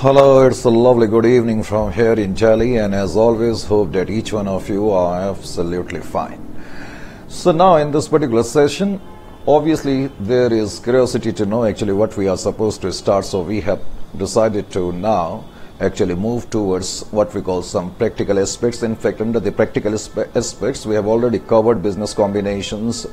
Hello, it's a lovely good evening from here in Delhi, and as always, hope that each one of you are absolutely fine. So now in this particular session, obviously there is curiosity to know actually what we are supposed to start, so we have decided to now actually move towards what we call some practical aspects. In fact, under the practical aspects, we have already covered business combinations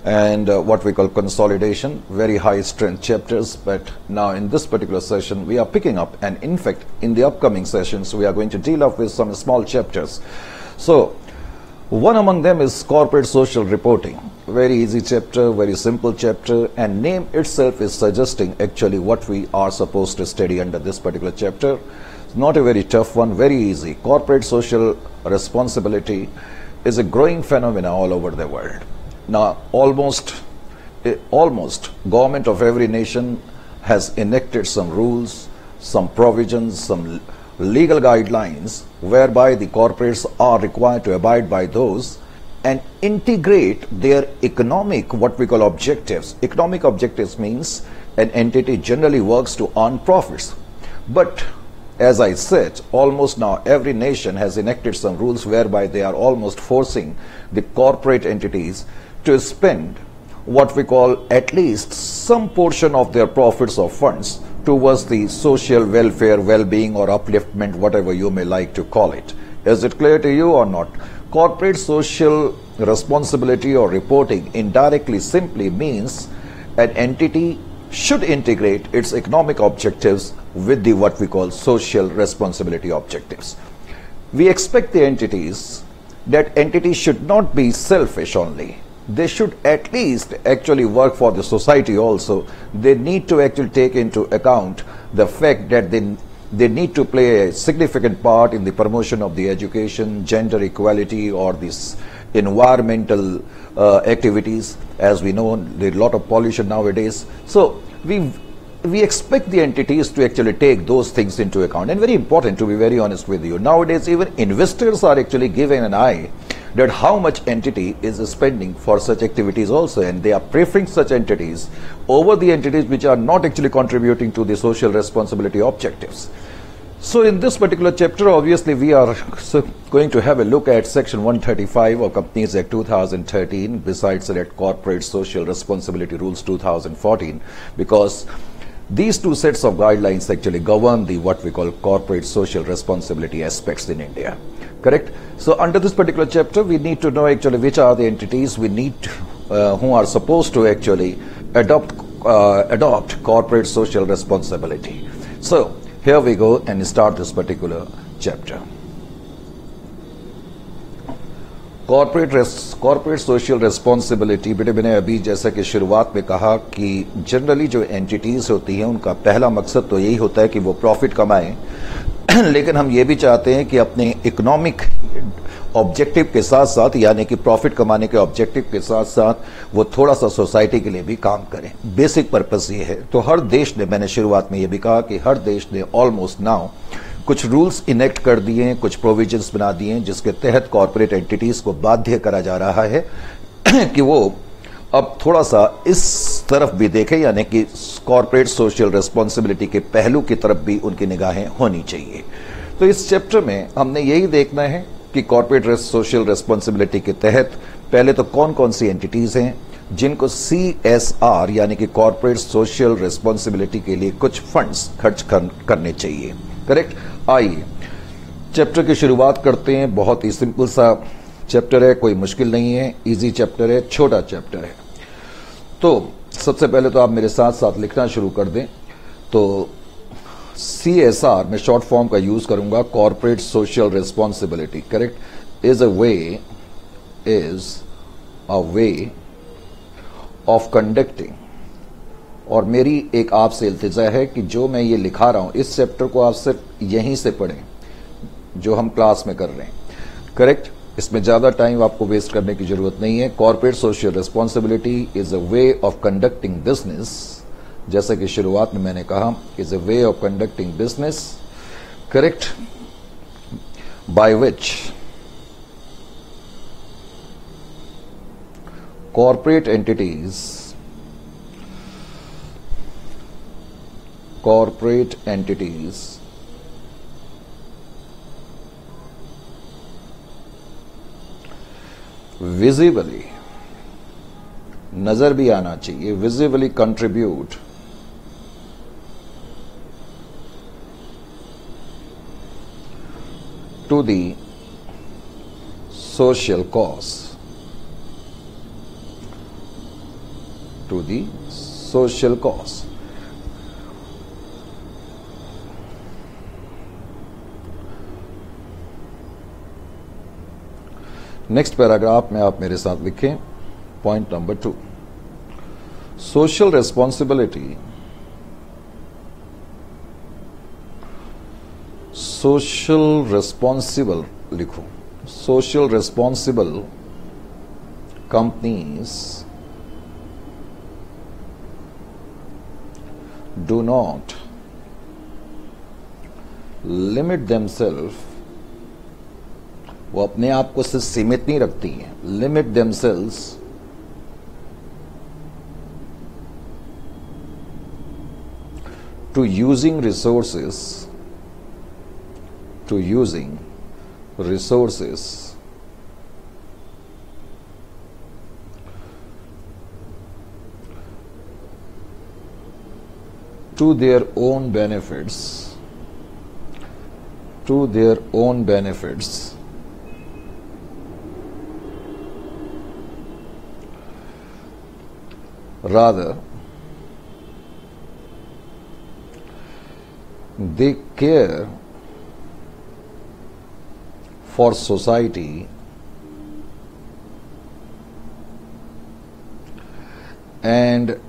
and what we call consolidation, very high strength chapters. But now in this particular session, we are picking up, and in fact, in the upcoming sessions, we are going to deal up with some small chapters. So one among them is corporate social reporting. Very easy chapter, very simple chapter, and name itself is suggesting actually what we are supposed to study under this particular chapter. It's not a very tough one, very easy. Corporate social responsibility is a growing phenomenon all over the world. Now, almost government of every nation has enacted some rules, some provisions, some legal guidelines whereby the corporates are required to abide by those and integrate their economic, what we call objectives. Economic objectives means an entity generally works to earn profits. But as I said, almost now every nation has enacted some rules whereby they are almost forcing the corporate entities to spend what we call at least some portion of their profits or funds towards the social welfare, well-being or upliftment, whatever you may like to call it. Is it clear to you or not? Corporate social responsibility or reporting indirectly simply means an entity should integrate its economic objectives with the what we call social responsibility objectives. We expect the entities should not be selfish only. They should at least actually work for the society also. They need to actually take into account the fact that they need to play a significant part in the promotion of the education, gender equality, or this environmental activities. As we know, there's a lot of pollution nowadays. So we expect the entities to actually take those things into account. And very important, to be very honest with you, nowadays even investors are actually giving an eye that how much entity is spending for such activities also, and they are preferring such entities over the entities which are not actually contributing to the social responsibility objectives. So in this particular chapter, obviously we are going to have a look at section 135 of Companies Act 2013, besides that corporate social responsibility rules 2014, because these two sets of guidelines actually govern the what we call corporate social responsibility aspects in India. Correct? So under this particular chapter, we need to know actually which are the entities we need who are supposed to actually adopt corporate social responsibility. So here we go and start this particular chapter. Corporate social responsibility, बेटे मैंने अभी जैसा कि शुरुआत में कहा कि generally जो एंटिटीज़ होती हैं उनका पहला मकसद तो यही होता है कि वो प्रॉफिट कमाएं, लेकिन हम ये भी चाहते हैं कि अपने इकोनॉमिक ऑब्जेक्टिव के साथ साथ, यानी कि प्रॉफिट कमाने के ऑब्जेक्टिव के साथ साथ वो थोड़ा सा सोसाइटी के लिए भी काम करें. बेसिक पर्पस ये है. तो हर देश ने, मैंने शुरुआत में ये भी कहा कि हर देश ने ऑलमोस्ट नाउ कुछ रूल्स इनेक्ट कर दिए हैं, कुछ प्रोविजंस बना दिए हैं, जिसके तहत कॉर्पोरेट एंटिटीज को बाध्य करा जा रहा है कि वो अब थोड़ा सा इस तरफ भी देखें, यानी कि कॉर्पोरेट सोशल रिस्पॉन्सिबिलिटी के पहलू की तरफ भी उनकी निगाहें होनी चाहिए. तो इस चैप्टर में हमने यही देखना है कि कॉर्पोरेट सोशल रिस्पॉन्सिबिलिटी के तहत पहले तो कौन कौन सी एंटिटीज हैं जिनको CSR यानी कि कॉर्पोरेट सोशल रिस्पॉन्सिबिलिटी के लिए कुछ फंड्स खर्च करने चाहिए. करेक्ट? आइए चैप्टर की शुरुआत करते हैं. बहुत ही सिंपल सा चैप्टर है, कोई मुश्किल नहीं है, इजी चैप्टर है, छोटा चैप्टर है. तो सबसे पहले तो आप मेरे साथ साथ लिखना शुरू कर दें. तो CSR में शॉर्ट फॉर्म का यूज करूंगा, corporate social responsibility. Correct? Is a way of conducting. और मेरी एक आपसे इल्तिजा है कि जो मैं ये लिखा रहा हूं इस चैप्टर को आप सिर्फ यहीं से पढ़ें जो हम क्लास में कर रहे हैं. करेक्ट? इसमें ज्यादा टाइम आपको वेस्ट करने की जरूरत नहीं है. Corporate social responsibility is a way of conducting business, जैसा कि शुरुआत में मैंने कहा, is a way of conducting business. Correct? By which corporate entities visibly, नजर भी आना चाहिए, visibly contribute to the social cause, to the social cause. Next paragraph में आप मेरे साथ लिखें point number 2, social responsibility, social responsible लिखो, social responsible companies do not limit themselves, वो अपने आप को सिर्फ सीमित नहीं रखती हैं, limit themselves to using resources, to using resources to their own benefits, to their own benefits, rather they care for society and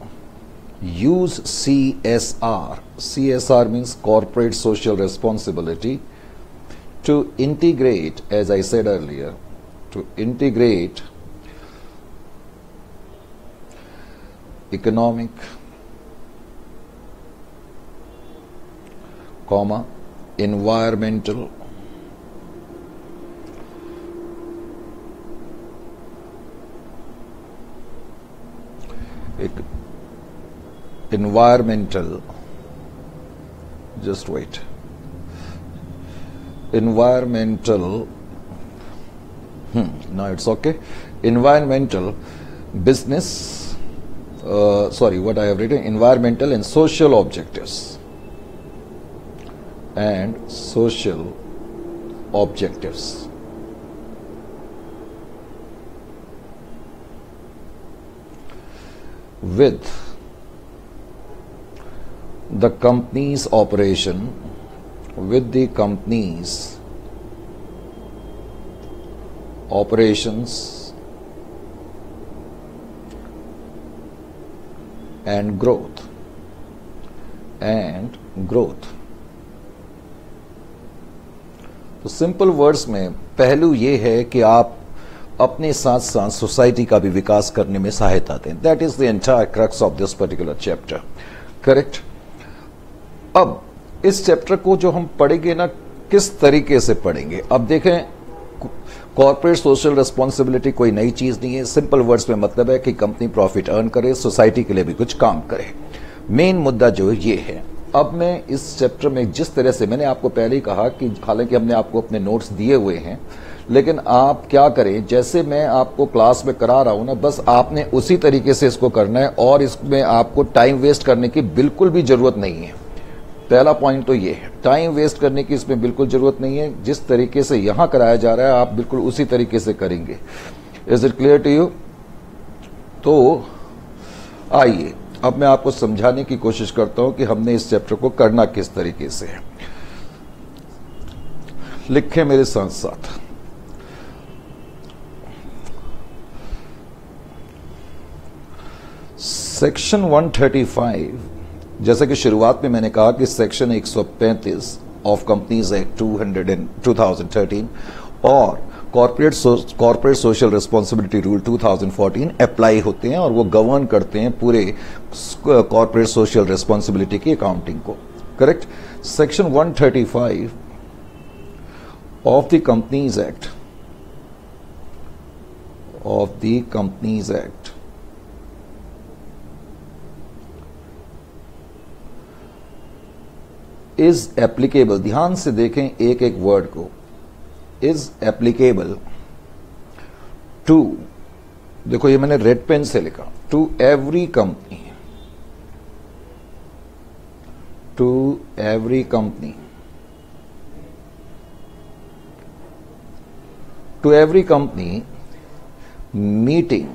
use CSR. CSR means corporate social responsibility, to integrate, as I said earlier, to integrate economic, environmental, just wait, environmental, now it's okay, environmental, business, what I have written, environmental and social objectives, and social objectives. With the company's operation, with the company's operations and growth, तो simple words में पहलू ये है कि आप अपने साथ साथ सोसाइटी का भी विकास करने में सहायता दें। That is the entire crux of this particular chapter, correct. अब इस चैप्टर को जो हम पढ़ेंगे ना, किस तरीके से पढ़ेंगे, अब देखें, कॉर्पोरेट सोशल रिस्पॉन्सिबिलिटी कोई नई चीज नहीं है। सिंपल वर्ड्स में मतलब है कि कंपनी प्रॉफिट अर्न करे, सोसाइटी के लिए भी कुछ काम करे। मेन मुद्दा जो है ये है। अब मैं इस चैप्टर में जिस तरह से, मैंने आपको पहले ही कहा कि हालांकि हमने आपको अपने नोट्स दिए हुए हैं, लेकिन आप क्या करें, जैसे मैं आपको क्लास में करा रहा हूं ना, बस आपने उसी तरीके से इसको करना है और इसमें आपको टाइम वेस्ट करने की बिल्कुल भी जरूरत नहीं है। पहला पॉइंट तो ये है, टाइम वेस्ट करने की इसमें बिल्कुल जरूरत नहीं है। जिस तरीके से यहां कराया जा रहा है आप बिल्कुल उसी तरीके से करेंगे। Is it clear to you? तो आइए अब मैं आपको समझाने की कोशिश करता हूं कि हमने इस चैप्टर को करना किस तरीके से है। लिखें मेरे साथ साथ, सेक्शन 135, जैसा कि शुरुआत में मैंने कहा कि सेक्शन 135 ऑफ कंपनीज एक्ट 2013 और corporate social responsibility rule 2014 apply होते हैं और वो गवर्न करते हैं पूरे कॉर्पोरेट सोशल रिस्पॉन्सिबिलिटी की अकाउंटिंग को, correct. Section 135 of the companies act is applicable, ध्यान से देखें एक एक वर्ड को, इज एप्लीकेबल टू देखो ये मैंने रेड पेन से लिखा, to every company, to every company, to every company meeting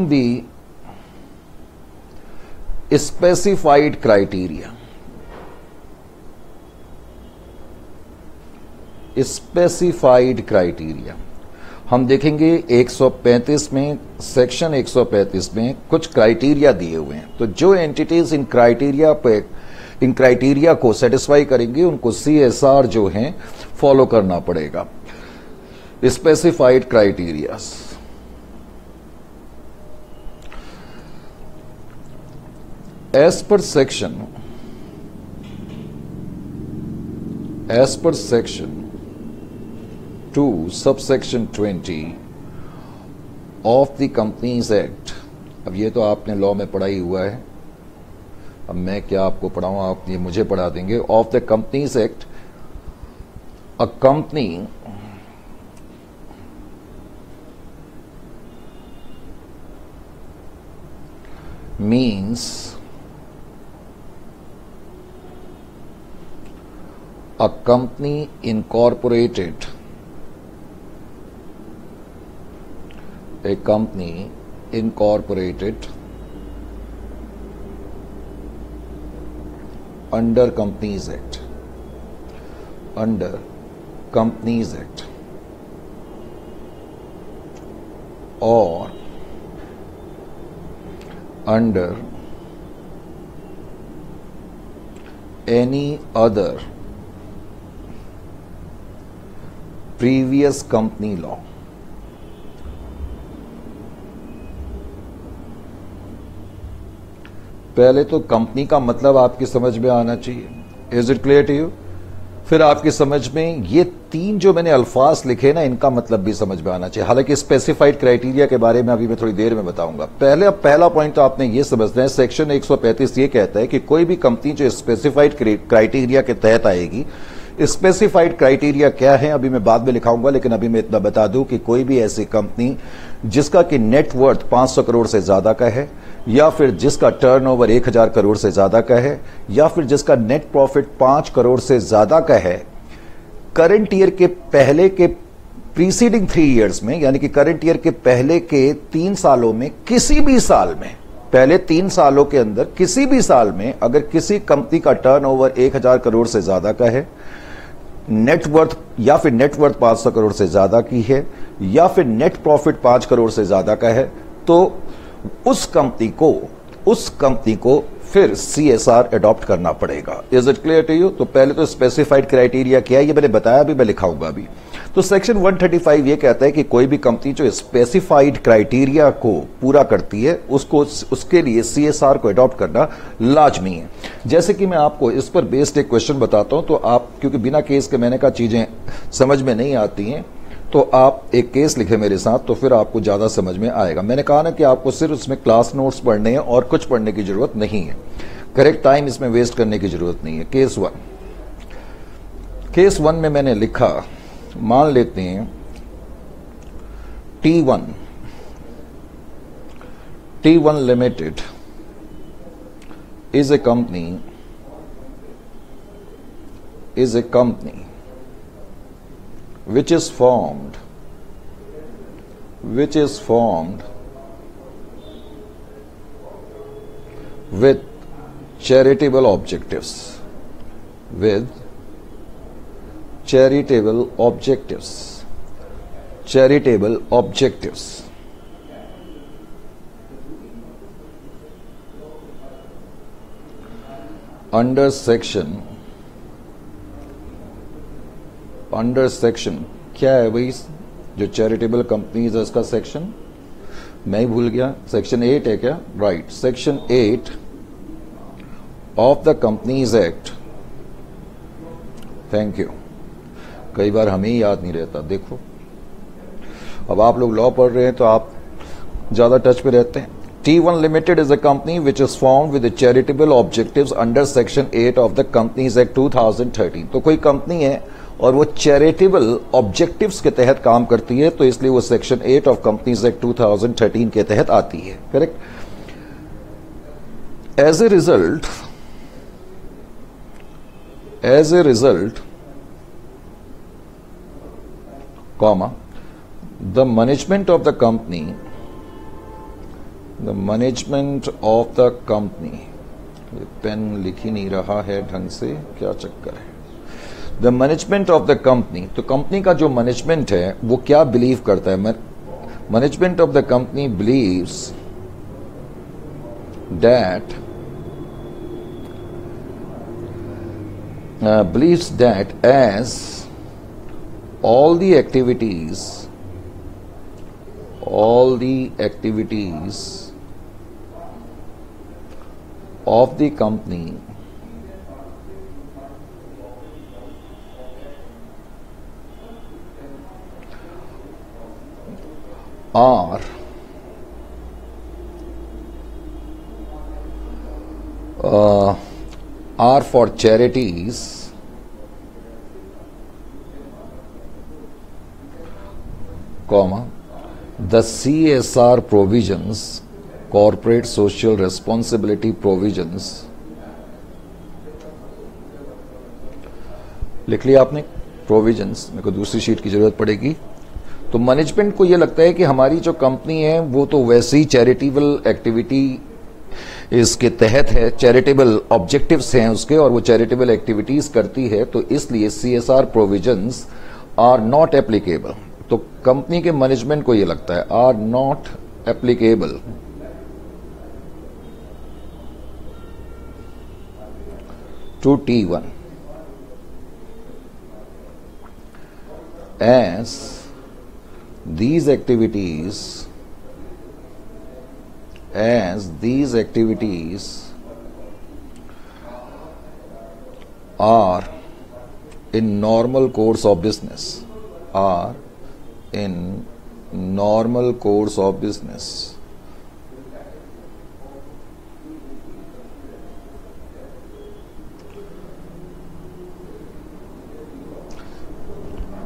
the specified criteria, specified criteria. हम देखेंगे 135 में, सेक्शन 135 में कुछ क्राइटेरिया दिए हुए हैं, तो जो एंटिटीज इन क्राइटेरिया को सेटिस्फाई करेंगे उनको CSR जो है फॉलो करना पड़ेगा। Specified criterias, as per section 2 subsection 20 of the Companies Act। अब ये तो आपने लॉ में पढ़ा ही हुआ है, अब मैं क्या आपको पढ़ाऊं, आप ये मुझे पढ़ा देंगे। Of the companies act, a company means a company incorporated, a company incorporated under Companies Act, under Companies Act, or under any other previous company law। पहले तो कंपनी का मतलब आपकी समझ में आना चाहिए, is it clear to you? फिर आपकी समझ में ये तीन जो मैंने अल्फाज लिखे ना, इनका मतलब भी समझ में आना चाहिए। हालांकि स्पेसिफाइड क्राइटेरिया के बारे में अभी मैं थोड़ी देर में बताऊंगा। पहला पॉइंट तो आपने ये समझना है, सेक्शन 135 ये कहता है कि कोई भी कंपनी जो स्पेसिफाइड क्राइटेरिया के तहत आएगी, स्पेसिफाइड क्राइटेरिया क्या है अभी मैं बाद में लिखाऊंगा, लेकिन अभी मैं इतना बता दूं कि कोई भी ऐसी कंपनी जिसका कि नेटवर्थ 500 करोड़ से ज्यादा का है, या फिर जिसका टर्नओवर 1000 करोड़ से ज्यादा का है, या फिर जिसका नेट प्रॉफिट 5 करोड़ से ज्यादा का है, करंट ईयर के पहले के प्रीसीडिंग 3 इयर्स में, यानी कि करंट ईयर के पहले के 3 सालों में, किसी भी साल में, पहले 3 सालों के अंदर किसी भी साल में अगर किसी कंपनी का टर्नओवर 1000 करोड़ से ज्यादा का है, नेटवर्थ या फिर नेटवर्थ 500 करोड़ से ज्यादा की है, या फिर नेट प्रॉफिट 5 करोड़ से ज्यादा का है, तो उस कंपनी को फिर CSR अडॉप्ट करना पड़ेगा। Is it clear to you? तो पहले तो स्पेसिफाइड क्राइटेरिया क्या है ये मैंने बताया, अभी मैं लिखाऊंगा अभी। तो सेक्शन 135 ये कहता है कि कोई भी कंपनी जो स्पेसिफाइड क्राइटेरिया को पूरा करती है उसके लिए CSR को अडॉप्ट करना लाजमी है। जैसे कि मैं आपको इस पर बेस्ड एक क्वेश्चन बताता हूं, तो आप क्योंकि बिना केस के मैंने कहा चीजें समझ में नहीं आती हैं, तो आप एक केस लिखे मेरे साथ, तो फिर आपको ज्यादा समझ में आएगा। मैंने कहा ना कि आपको सिर्फ उसमें क्लास नोट्स पढ़ने हैं और कुछ पढ़ने की जरूरत नहीं है, करेक्ट टाइम इसमें वेस्ट करने की जरूरत नहीं है। केस वन में मैंने लिखा, मान लेते हैं T1 limited is a company which is formed with charitable objectives, under section क्या है भाई, जो चैरिटेबल कंपनीज है इसका सेक्शन मैं ही भूल गया, सेक्शन 8 है क्या? Right, section 8 of the companies act. Thank you, कई बार हमें ही याद नहीं रहता। देखो अब आप लोग लॉ पढ़ रहे हैं तो आप ज्यादा टच पे रहते हैं। T1 Limited is a company which is formed with the charitable objectives under section 8 of the Companies Act 2013। तो कोई कंपनी है और वो चैरिटेबल ऑब्जेक्टिव्स के तहत काम करती है, तो इसलिए वो सेक्शन 8 ऑफ कंपनीज एक्ट 2013 के तहत आती है। Correct. As a result comma the management of the company pen लिख ही नहीं रहा है ढंग से, क्या चक्कर है। The management of the company, तो कंपनी का जो मैनेजमेंट है वो क्या बिलीव करता है? Management of the company believes that as all the activities of the company are for charities comma the CSR provisions, corporate social responsibility provisions, लिख लिया आपने प्रोविजंस, मेरे को दूसरी शीट की जरूरत पड़ेगी। तो मैनेजमेंट को यह लगता है कि हमारी जो कंपनी है वो तो वैसे ही चैरिटेबल एक्टिविटी इसके तहत है, चैरिटेबल ऑब्जेक्टिव्स हैं उसके और वो चैरिटेबल एक्टिविटीज करती है, तो इसलिए CSR provisions are not applicable. तो कंपनी के मैनेजमेंट को यह लगता है are not applicable to T1 as these activities are in normal course of business,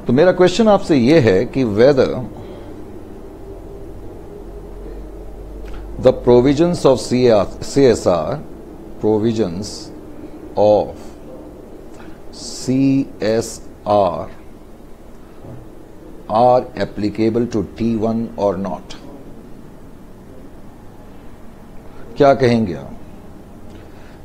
तो मेरा क्वेश्चन आपसे यह है कि weather the provisions of CSR are applicable to T1 or not। क्या कहेंगे आप?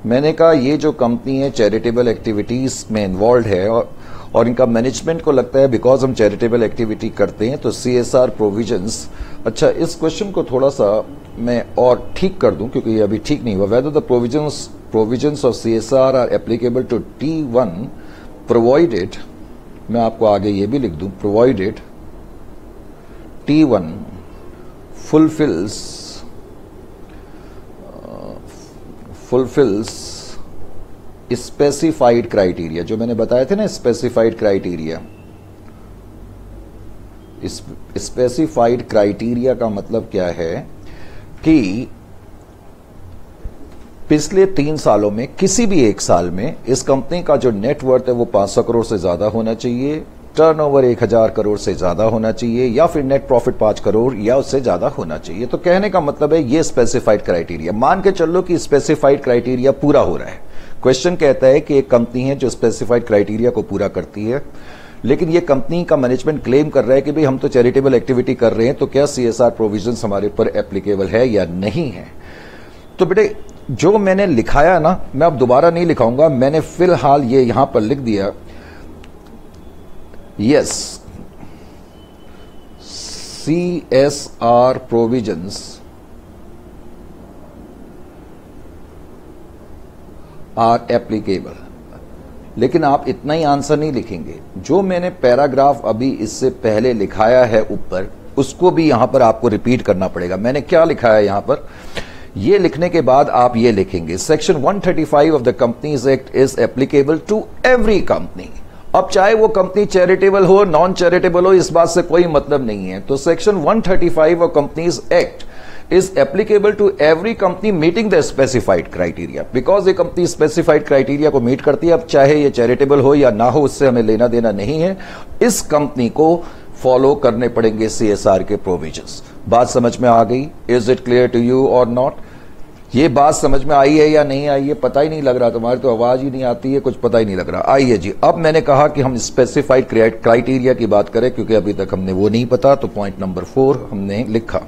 मैंने कहा ये जो कंपनी है चैरिटेबल एक्टिविटीज में इन्वॉल्व है और इनका मैनेजमेंट को लगता है बिकॉज हम चैरिटेबल एक्टिविटी करते हैं तो CSR प्रोविजंस। अच्छा, इस क्वेश्चन को थोड़ा सा मैं और ठीक कर दूं क्योंकि ये अभी ठीक नहीं हुआ। Whether the provisions of CSR are applicable to T1 provided, मैं आपको आगे ये भी लिख दूं, provided T1 fulfills specified criteria, जो मैंने बताए थे ना स्पेसिफाइड क्राइटेरिया। स्पेसिफाइड क्राइटेरिया का मतलब क्या है कि पिछले 3 सालों में किसी भी एक साल में इस कंपनी का जो नेटवर्थ है वो 500 करोड़ से ज्यादा होना चाहिए, टर्नओवर 1000 करोड़ से ज्यादा होना चाहिए, या फिर नेट प्रॉफिट 5 करोड़ या उससे ज्यादा होना चाहिए। तो कहने का मतलब है ये स्पेसिफाइड क्राइटेरिया। मान के चलो कि स्पेसिफाइड क्राइटेरिया पूरा हो रहा है। क्वेश्चन कहता है कि एक कंपनी है जो स्पेसिफाइड क्राइटेरिया को पूरा करती है, लेकिन ये कंपनी का मैनेजमेंट क्लेम कर रहा है कि भाई हम तो चैरिटेबल एक्टिविटी कर रहे हैं, तो क्या CSR प्रोविजंस हमारे ऊपर एप्लीकेबल है या नहीं है। तो बेटे जो मैंने लिखाया ना, मैं अब दोबारा नहीं लिखाऊंगा, मैंने फिलहाल ये यहां पर लिख दिया, yes CSR provisions are applicable. लेकिन आप इतना ही आंसर नहीं लिखेंगे, जो मैंने पैराग्राफ अभी इससे पहले लिखाया है ऊपर, उसको भी यहां पर आपको रिपीट करना पड़ेगा। मैंने क्या लिखा है यहां पर, ये लिखने के बाद आप ये लिखेंगे, section 135 of the companies act is applicable to every company. अब चाहे वो कंपनी चैरिटेबल हो, नॉन चैरिटेबल हो, इस बात से कोई मतलब नहीं है। तो section 135 of companies act is applicable to every company meeting the specified criteria, because ये कंपनी स्पेसिफाइड क्राइटेरिया को मीट करती है। अब चाहे ये चैरिटेबल हो या ना हो, उससे हमें लेना देना नहीं है। इस कंपनी को फॉलो करने पड़ेंगे CSR के प्रोविजंस। बात समझ में आ गई? Is it clear to you और नॉट? ये बात समझ में आई है या नहीं आई है? पता ही नहीं लग रहा, तुम्हारी तो आवाज ही नहीं आती है, कुछ पता ही नहीं लग रहा। आइए जी, अब मैंने कहा कि हम स्पेसिफाइड क्राइटेरिया की बात करें, क्योंकि अभी तक हमने वो नहीं पता, तो पॉइंट नंबर 4 हमने लिखा।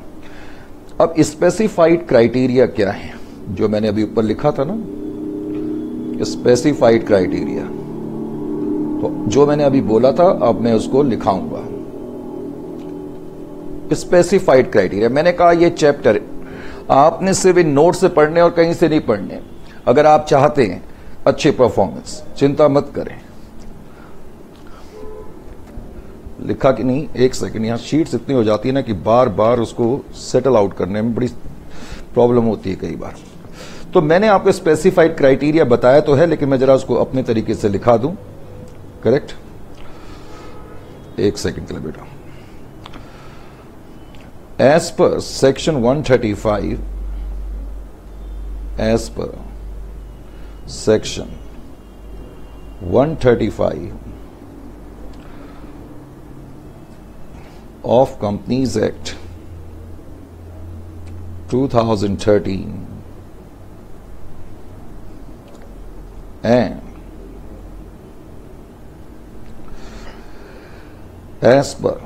अब स्पेसिफाइड क्राइटेरिया क्या है, जो मैंने अभी ऊपर लिखा था ना, स्पेसिफाइड क्राइटेरिया, तो जो मैंने अभी बोला था अब मैं उसको लिखाऊंगा। स्पेसिफाइड क्राइटेरिया, मैंने कहा ये चैप्टर आपने सिर्फ इन नोट से पढ़ने और कहीं से नहीं पढ़ने। अगर आप चाहते हैं अच्छी परफॉर्मेंस, चिंता मत करें। लिखा कि नहीं? एक सेकंड, यहां शीट्स इतनी हो जाती है ना कि बार बार उसको सेटल आउट करने में बड़ी प्रॉब्लम होती है कई बार। तो मैंने आपको स्पेसिफाइड क्राइटेरिया बताया तो है, लेकिन मैं जरा उसको अपने तरीके से लिखा दूं। करेक्ट? एक सेकंड के लिए बेटा। As per section 135, as per section 135 of Companies Act 2013 and as per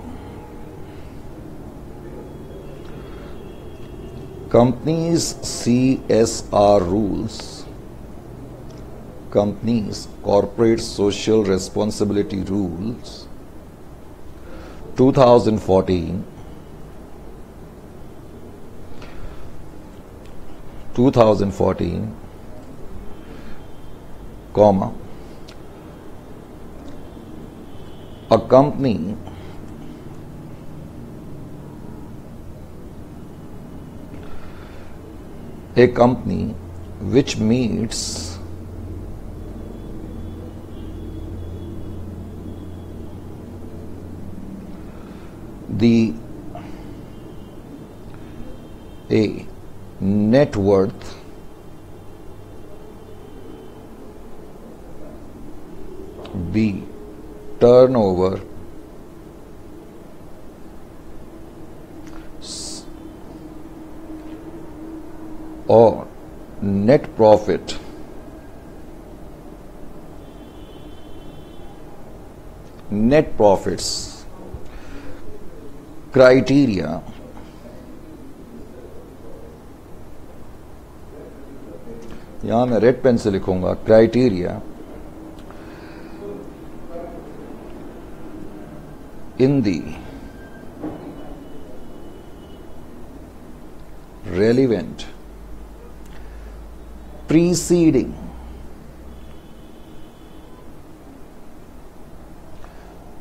Companies CSR rules, Companies Corporate Social Responsibility Rules 2014, 2014, comma, a company which meets the A, net worth, B, turnover, or net profit net profits criteria यहां मैं red pen से लिखूंगा, criteria in the relevant preceding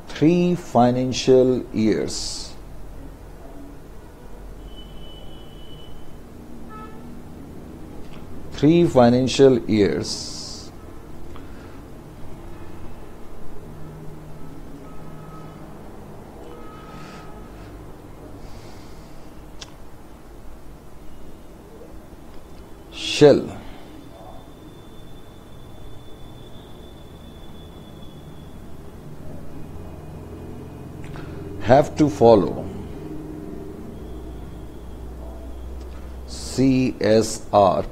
3 financial years shall have to follow CSR।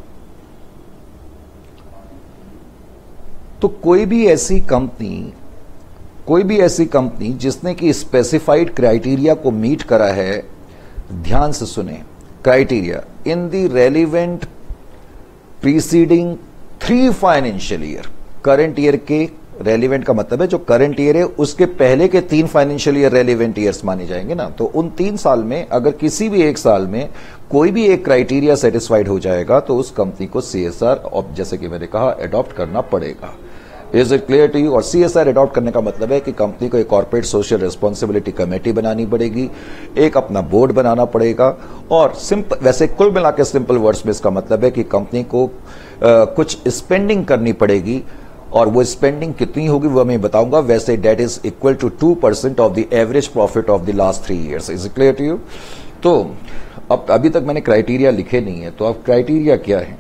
तो कोई भी ऐसी company जिसने कि स्पेसिफाइड क्राइटेरिया को मीट करा है, ध्यान से सुने, criteria in the relevant preceding 3 financial year, current year के रेलिवेंट का मतलब है जो करंट ईयर है उसके पहले के 3 फाइनेंशियल ईयर रेलिवेंट ईयर्स माने जाएंगे ना। तो उन 3 साल में अगर किसी भी एक साल में कोई भी एक क्राइटेरिया सेटिस्फाइड हो जाएगा तो उस कंपनी को CSR, और जैसे कि मैंने कहा, अडॉप्ट करना पड़ेगा। Is it clear to you? और CSR अडॉप्ट करने का मतलब है कि कंपनी को एक कॉर्पोरेट सोशल रिस्पॉन्सिबिलिटी कमेटी बनानी पड़ेगी, एक अपना बोर्ड बनाना पड़ेगा, और सिंपल, वैसे कुल मिला के सिंपल वर्ड्स में इसका मतलब है कि कंपनी को कुछ स्पेंडिंग करनी पड़ेगी, और वो स्पेंडिंग कितनी होगी वो मैं बताऊंगा। वैसे that is equal to 2% of the average profit of the last 3 years. Is it clear to you? तो अब अभी तक मैंने क्राइटेरिया लिखे नहीं है, तो अब क्राइटेरिया क्या है?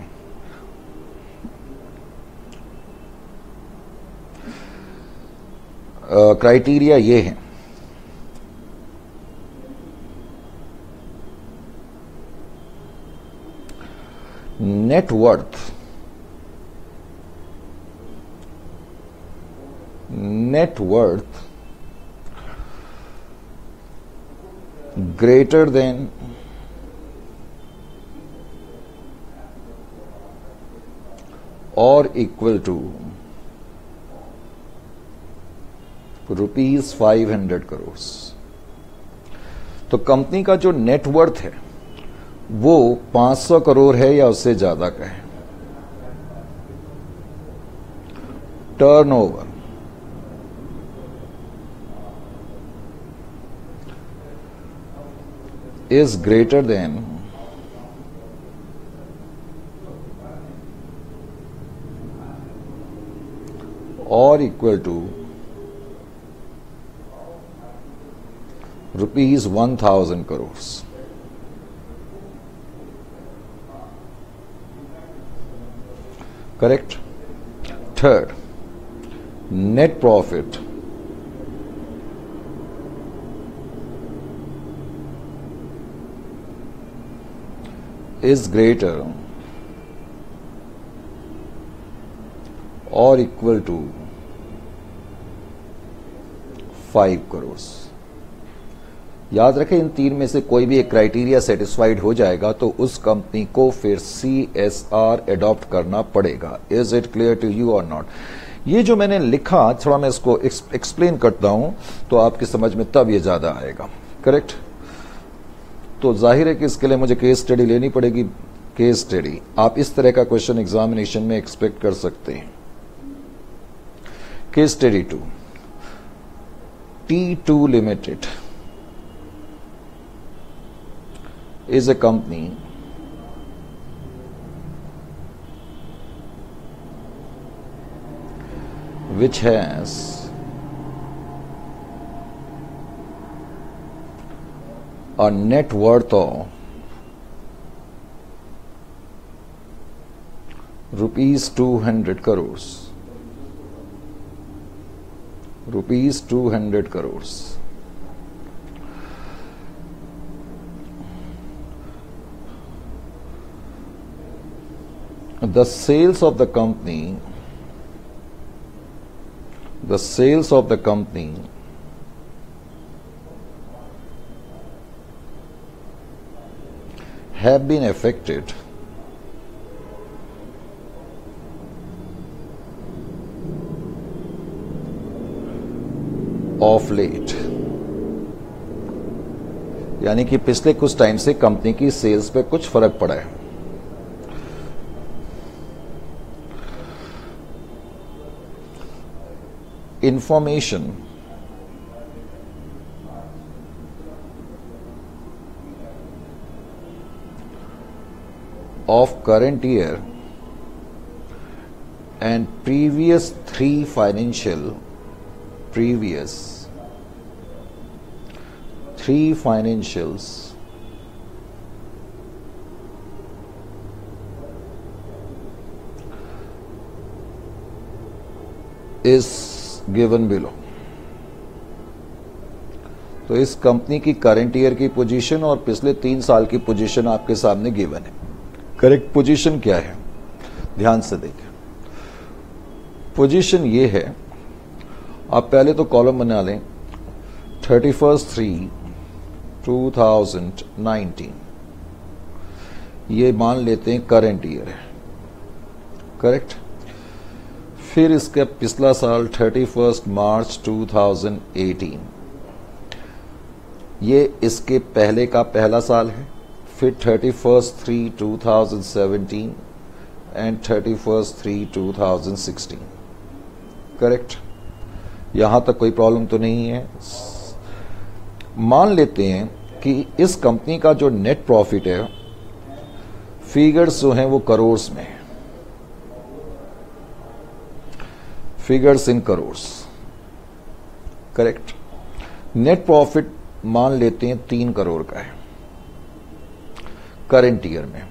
क्राइटेरिया ये है, net worth greater than or equal to rupees 500 crore. तो कंपनी का जो नेटवर्थ है वो 500 करोड़ है या उससे ज्यादा का है। Turnover is greater than or equal to rupees 1000 crores। Correct? Third, net profit is greater or equal to 5 crore. याद रखें, इन तीन में से कोई भी एक क्राइटेरिया सेटिस्फाइड हो जाएगा तो उस कंपनी को फिर CSR एडॉप्ट करना पड़ेगा। Is it clear to you और नॉट? ये जो मैंने लिखा, थोड़ा मैं इसको एक्सप्लेन करता हूं तो आपकी समझ में तब ये ज्यादा आएगा। करेक्ट? तो जाहिर है कि इसके लिए मुझे केस स्टडी लेनी पड़ेगी। केस स्टडी आप इस तरह का क्वेश्चन एग्जामिनेशन में एक्सपेक्ट कर सकते हैं। Case study 2, T2 limited is a company which has a net worth of rupees 200 crores. Rupees 200 crores. The sales of the company have been affected of late, यानी कि पिछले कुछ टाइम से company की सेल्स पे कुछ फर्क पड़ा है। Information of current year and previous three financials is given below. तो इस कंपनी की करंट ईयर की पोजीशन और पिछले 3 साल की पोजीशन आपके सामने गिवन है। करेक्ट पोजीशन क्या है? ध्यान से देखें। पोजीशन ये है, आप पहले तो कॉलम बना लें 31/3/2019, ये मान लेते हैं करंट ईयर है। करेक्ट? फिर इसका पिछला साल 31 मार्च 2018, ये इसके पहले का पहला साल है। फिर 31/3/2017 एंड 31/3/2016। करेक्ट? यहां तक कोई प्रॉब्लम तो नहीं है। मान लेते हैं कि इस कंपनी का जो नेट प्रॉफिट है, फिगर्स जो हैं वो करोड़ में है। Figures in crore. Correct? Net profit मान लेते हैं 3 करोड़ का है। करंट ईयर में,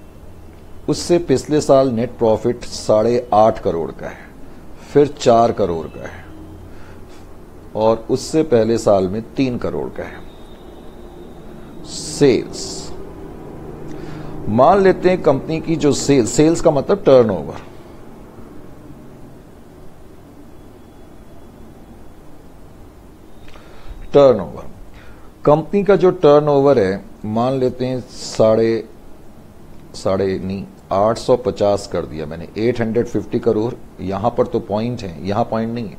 उससे पिछले साल नेट प्रॉफिट 8.5 करोड़ का है, फिर 4 करोड़ का है, और उससे पहले साल में 3 करोड़ का है। सेल्स, मान लेते हैं कंपनी की जो सेल्स का मतलब टर्नओवर, कंपनी का जो टर्नओवर है मान लेते हैं 850 कर दिया मैंने, 850 करोड़। यहां पर तो पॉइंट है, यहां पॉइंट नहीं है।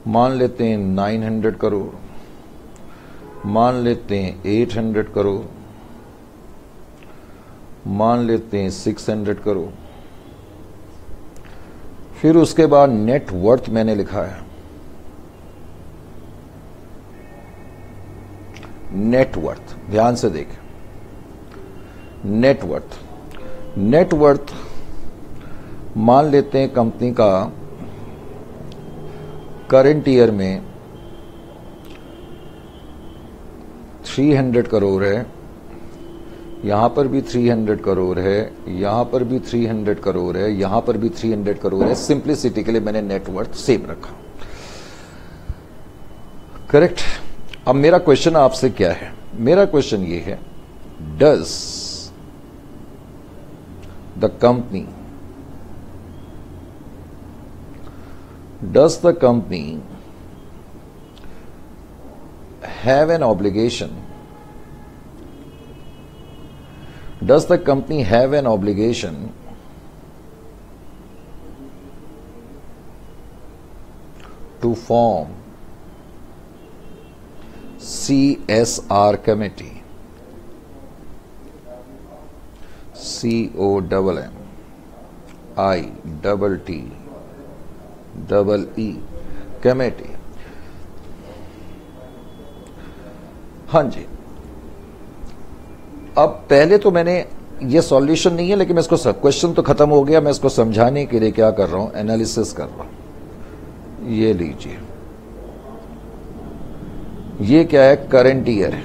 मान लेते हैं 900 करोड़, मान लेते हैं 800 करोड़, मान लेते हैं 600 करोड़। फिर उसके बाद नेट वर्थ मैंने लिखा है, नेटवर्थ, ध्यान से देखें, नेटवर्थ मान लेते हैं कंपनी का करंट ईयर में 300 करोड़ है, यहां पर भी 300 करोड़ है, यहां पर भी 300 करोड़ है, यहां पर भी 300 करोड़ है। सिंप्लिसिटी के लिए मैंने नेटवर्थ सेम रखा, करेक्ट। अब मेरा क्वेश्चन आपसे क्या है? मेरा क्वेश्चन ये है, does the company have an obligation, does the company have an obligation to form CSR committee, COMMITTEE committee? हाँ जी। अब पहले तो मैंने ये सॉल्यूशन नहीं है, लेकिन मैं इसको, क्वेश्चन तो खत्म हो गया, मैं इसको समझाने के लिए क्या कर रहा हूं, एनालिसिस कर रहा हूं। ये लीजिए, ये क्या है? करंट ईयर है।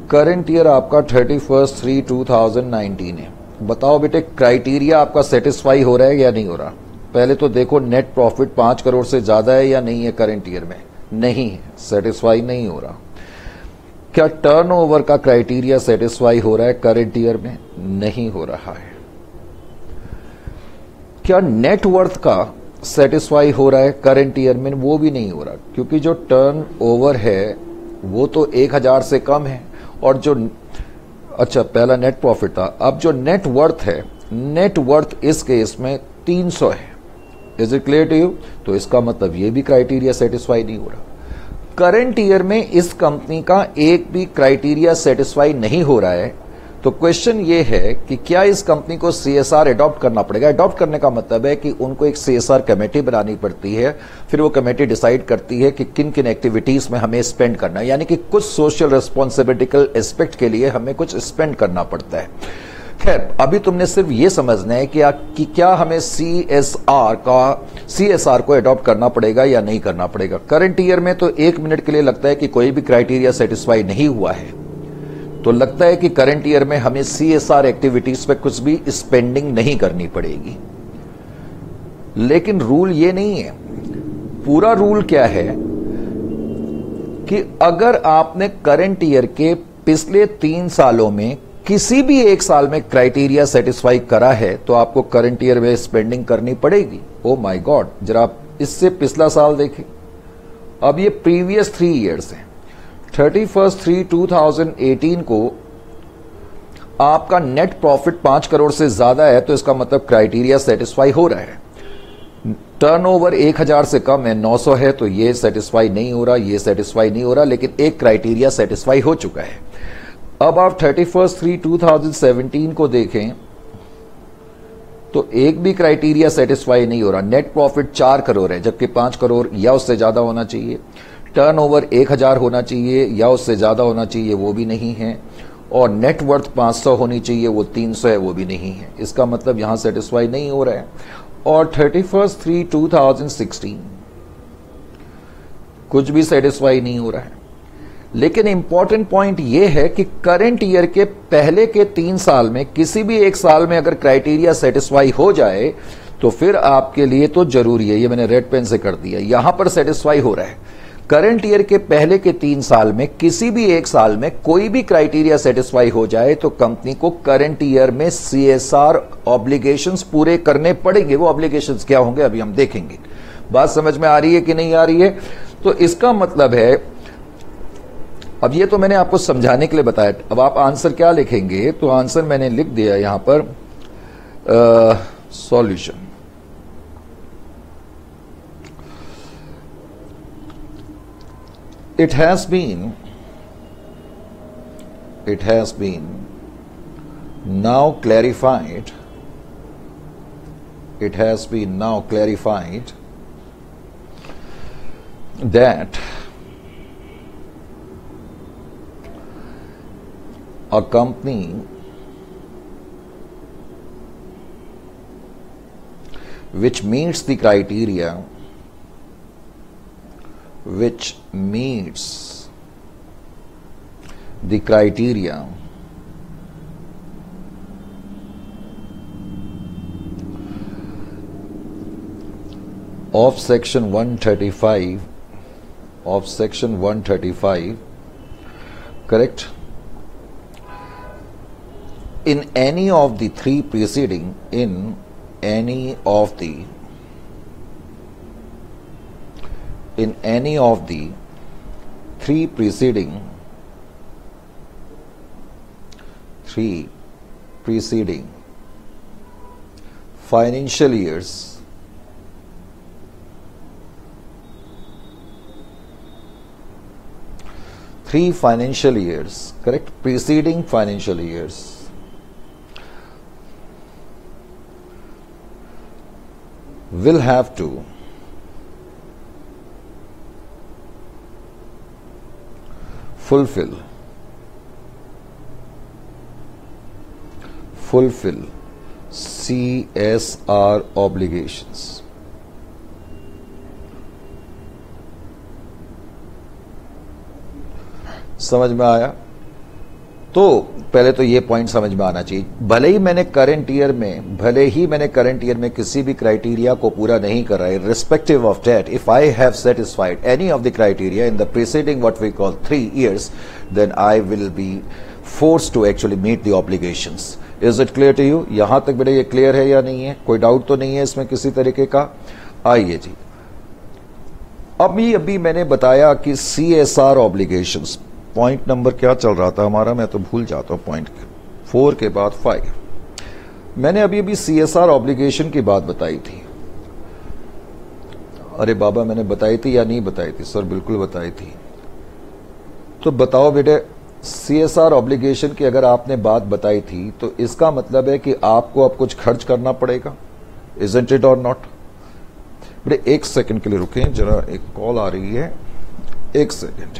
करंट ईयर आपका 31/3/2019 है। बताओ बेटे, क्राइटेरिया आपका सेटिस्फाई हो रहा है या नहीं हो रहा? पहले तो देखो, नेट प्रॉफिट 5 करोड़ से ज्यादा है या नहीं है करंट ईयर में? नहीं है, सेटिस्फाई नहीं हो रहा। क्या टर्नओवर का क्राइटेरिया सेटिस्फाई हो रहा है करंट ईयर में? नहीं हो रहा है। क्या नेटवर्थ का सेटिस्फाई हो रहा है करंट ईयर में? वो भी नहीं हो रहा, क्योंकि जो टर्नओवर है वो तो 1000 से कम है, और जो, अच्छा पहला नेट प्रॉफिट था, अब जो नेटवर्थ है, नेटवर्थ इस केस में 300 है। Is it clear to you? तो इसका मतलब ये भी क्राइटेरिया सेटिस्फाई नहीं हो रहा। करंट ईयर में इस कंपनी का एक भी क्राइटेरिया सेटिस्फाई नहीं हो रहा है। तो क्वेश्चन ये है कि क्या इस कंपनी को सीएसआर अडॉप्ट करना पड़ेगा? अडॉप्ट करने का मतलब है कि उनको एक सीएसआर कमेटी बनानी पड़ती है, फिर वो कमेटी डिसाइड करती है कि किन किन एक्टिविटीज में हमें स्पेंड करना है, यानी कि कुछ सोशल रिस्पॉन्सिबिलिटी एस्पेक्ट के लिए हमें कुछ स्पेंड करना पड़ता है। खैर, अभी तुमने सिर्फ ये समझना है कि क्या हमें सीएसआर को अडॉप्ट करना पड़ेगा या नहीं करना पड़ेगा। करंट ईयर में तो 1 मिनट के लिए लगता है कि कोई भी क्राइटेरिया सेटिस्फाई नहीं हुआ है, तो लगता है कि करंट ईयर में हमें सीएसआर एक्टिविटीज पे कुछ भी स्पेंडिंग नहीं करनी पड़ेगी। लेकिन रूल ये नहीं है। पूरा रूल क्या है कि अगर आपने करंट ईयर के पिछले 3 सालों में किसी भी एक साल में क्राइटेरिया सेटिस्फाई करा है, तो आपको करंट ईयर में स्पेंडिंग करनी पड़ेगी। ओ माय गॉड, जरा आप इससे पिछला साल देखें। अब ये प्रीवियस 3 ईयर्स हैं। 31/3/2018 को आपका नेट प्रॉफिट 5 करोड़ से ज्यादा है, तो इसका मतलब क्राइटेरिया सेटिस्फाई हो रहा है। टर्नओवर 1000 से कम है, 900 है, तो ये सेटिस्फाई नहीं हो रहा, ये सेटिस्फाई नहीं हो रहा, लेकिन एक क्राइटेरिया सेटिस्फाई हो चुका है। अब आप 31/3/2017 को देखें तो एक भी क्राइटेरिया सेटिस्फाई नहीं हो रहा। नेट प्रॉफिट 4 करोड़ है, जबकि 5 करोड़ या उससे ज्यादा होना चाहिए। टर्नओवर 1000 होना चाहिए या उससे ज्यादा होना चाहिए, वो भी नहीं है। और नेटवर्थ 500 होनी चाहिए, वो 300 है, वो भी नहीं है। इसका मतलब यहां सेटिस्फाई नहीं हो रहा है। और 31/3/2016 कुछ भी सेटिस्फाई नहीं हो रहा है। लेकिन इंपॉर्टेंट पॉइंट यह है कि करंट ईयर के पहले के 3 साल में किसी भी एक साल में अगर क्राइटेरिया सेटिस्फाई हो जाए तो फिर आपके लिए तो जरूरी है, ये मैंने रेड पेन से कर दिया, यहां पर सेटिस्फाई हो रहा है। करंट ईयर के पहले के 3 साल में किसी भी एक साल में कोई भी क्राइटेरिया सेटिस्फाई हो जाए तो कंपनी को करंट ईयर में CSR ऑब्लिगेशंस पूरे करने पड़ेंगे। वो ऑब्लिगेशंस क्या होंगे अभी हम देखेंगे। बात समझ में आ रही है कि नहीं आ रही है? तो इसका मतलब है, अब ये तो मैंने आपको समझाने के लिए बताया, अब आप आंसर क्या लिखेंगे? तो आंसर मैंने लिख दिया यहां पर solution. It has been now clarified, that a company which meets the criteria of section 135, correct, in any of the three preceding three preceding financial years correct, preceding financial years will have to fulfill CSR obligations. समझ में आया? तो पहले तो ये point समझ में आना चाहिए। भले ही मैंने करंट ईयर में किसी भी क्राइटेरिया को पूरा नहीं कर रहा है, respective of that, if I have satisfied any of the criteria in the preceding what we call 3 years, then I will be forced to actually meet the obligations. Is it clear to you? यहां तक बेटा ये clear है या नहीं है? कोई doubt तो नहीं है इसमें किसी तरीके का? आइए जी, अभी मैंने बताया कि CSR ऑब्लिगेशंस, पॉइंट नंबर क्या चल रहा था हमारा, मैं तो भूल जाता हूं, पॉइंट 4 के बाद 5। मैंने अभी CSR ऑब्लिगेशन की बात बताई थी। अरे बाबा, मैंने बताई थी या नहीं बताई थी? सर बिल्कुल बताई थी। तो बताओ बेटे, CSR ऑब्लिगेशन की अगर आपने बात बताई थी तो इसका मतलब है कि आपको अब कुछ खर्च करना पड़ेगा, इजंट इट और नॉट? बेटे 1 सेकंड के लिए रुकें जरा, एक कॉल आ रही है, 1 सेकंड।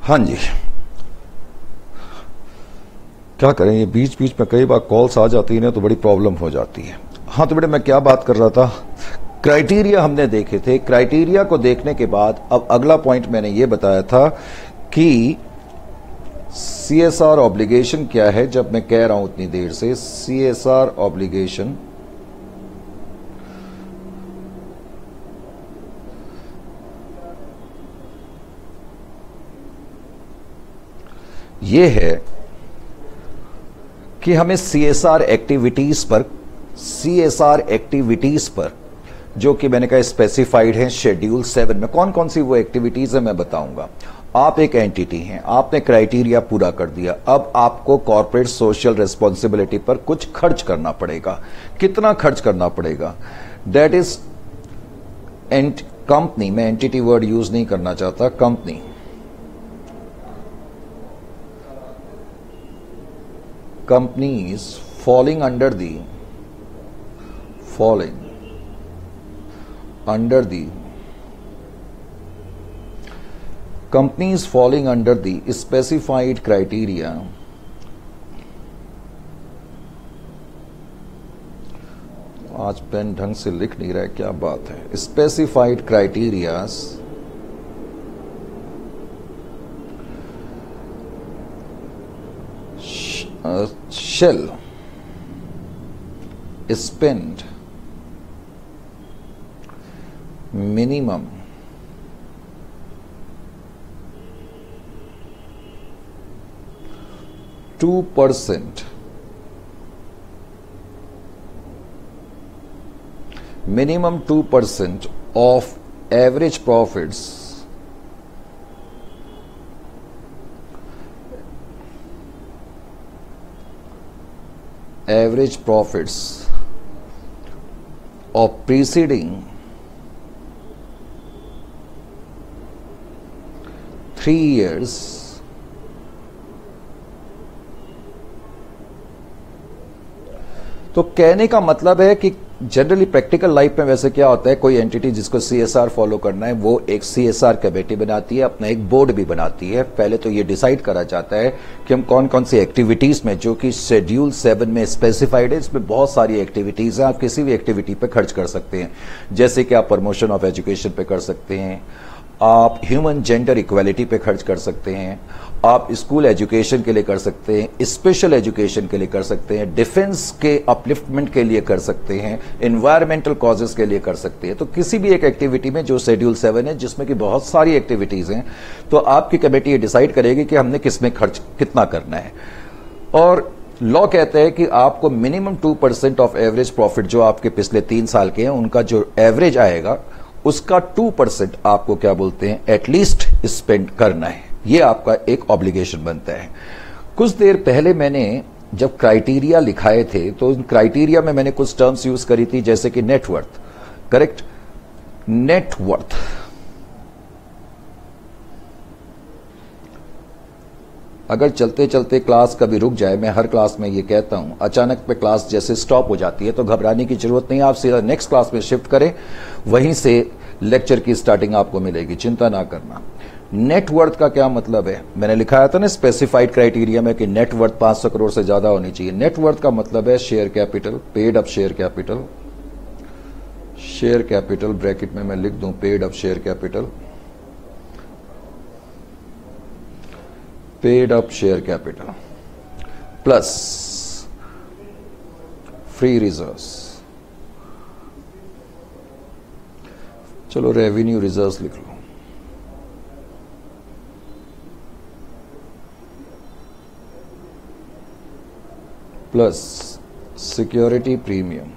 हाँ जी, क्या करें, ये बीच बीच में कई बार कॉल्स आ जाती है ना तो बड़ी प्रॉब्लम हो जाती है। हाँ तो बेटे मैं क्या बात कर रहा था, क्राइटेरिया हमने देखे थे। क्राइटेरिया को देखने के बाद अब अगला पॉइंट मैंने ये बताया था कि CSR ऑब्लिगेशन क्या है। जब मैं कह रहा हूं इतनी देर से CSR ऑब्लिगेशन ये है कि हमें सीएसआर एक्टिविटीज पर जो कि मैंने कहा स्पेसिफाइड है शेड्यूल 7 में, कौन कौन सी वो एक्टिविटीज है मैं बताऊंगा। आप एक एंटिटी हैं, आपने क्राइटेरिया पूरा कर दिया, अब आपको कॉर्पोरेट सोशल रिस्पॉन्सिबिलिटी पर कुछ खर्च करना पड़ेगा। कितना खर्च करना पड़ेगा? दैट इज कंपनी, मैं एंटिटी वर्ड यूज नहीं करना चाहता, companies falling under the companies falling under the specified criteria आज पेन ढंग से लिख नहीं रहा है, क्या बात है। Specified criterias shall spend minimum %2% of average profits of preceding 3 years तो कहने का मतलब है कि जनरली प्रैक्टिकल लाइफ में वैसे क्या होता है, कोई एंटिटी जिसको सीएसआर फॉलो करना है वो एक सीएसआर कमेटी बनाती है, अपना एक बोर्ड भी बनाती है। पहले तो ये डिसाइड करा जाता है कि हम कौन कौन सी एक्टिविटीज में, जो कि शेड्यूल 7 में स्पेसिफाइड है, इसमें बहुत सारी एक्टिविटीज हैं, आप किसी भी एक्टिविटी पे खर्च कर सकते हैं। जैसे कि आप प्रमोशन ऑफ एजुकेशन पे कर सकते हैं, आप ह्यूमन जेंडर इक्वालिटी पे खर्च कर सकते हैं, आप स्कूल एजुकेशन के लिए कर सकते हैं, स्पेशल एजुकेशन के लिए कर सकते हैं, डिफेंस के अपलिफ्टमेंट के लिए कर सकते हैं, एनवायरमेंटल कॉजेस के लिए कर सकते हैं। तो किसी भी एक एक्टिविटी में जो शेड्यूल 7 है, जिसमें कि बहुत सारी एक्टिविटीज हैं, तो आपकी कमेटी ये डिसाइड करेगी कि हमने किसमें खर्च कितना करना है। और लॉ कहता है कि आपको मिनिमम 2% ऑफ एवरेज प्रॉफिट जो आपके पिछले 3 साल के हैं उनका जो एवरेज आएगा उसका 2% आपको क्या बोलते हैं एटलीस्ट स्पेंड करना है। ये आपका एक ऑब्लिगेशन बनता है। कुछ देर पहले मैंने जब क्राइटेरिया लिखाए थे तो उन क्राइटेरिया में मैंने कुछ टर्म्स यूज करी थी, जैसे कि नेटवर्थ, करेक्ट, नेटवर्थ। अगर चलते चलते क्लास कभी रुक जाए, मैं हर क्लास में ये कहता हूं, अचानक पे क्लास जैसे स्टॉप हो जाती है तो घबराने की जरूरत नहीं, आप सीधा नेक्स्ट क्लास में शिफ्ट करें, वहीं से लेक्चर की स्टार्टिंग आपको मिलेगी, चिंता ना करना। नेटवर्थ का क्या मतलब है? मैंने लिखाया था ना स्पेसिफाइड क्राइटेरिया में कि नेटवर्थ 500 करोड़ से ज्यादा होनी चाहिए। नेटवर्थ का मतलब है share capital, paid up share capital, share capital bracket में मैं लिख दूं paid up share capital, paid up share capital plus free reserves, चलो रेवेन्यू रिजर्व्स लिख लो, प्लस सिक्योरिटी प्रीमियम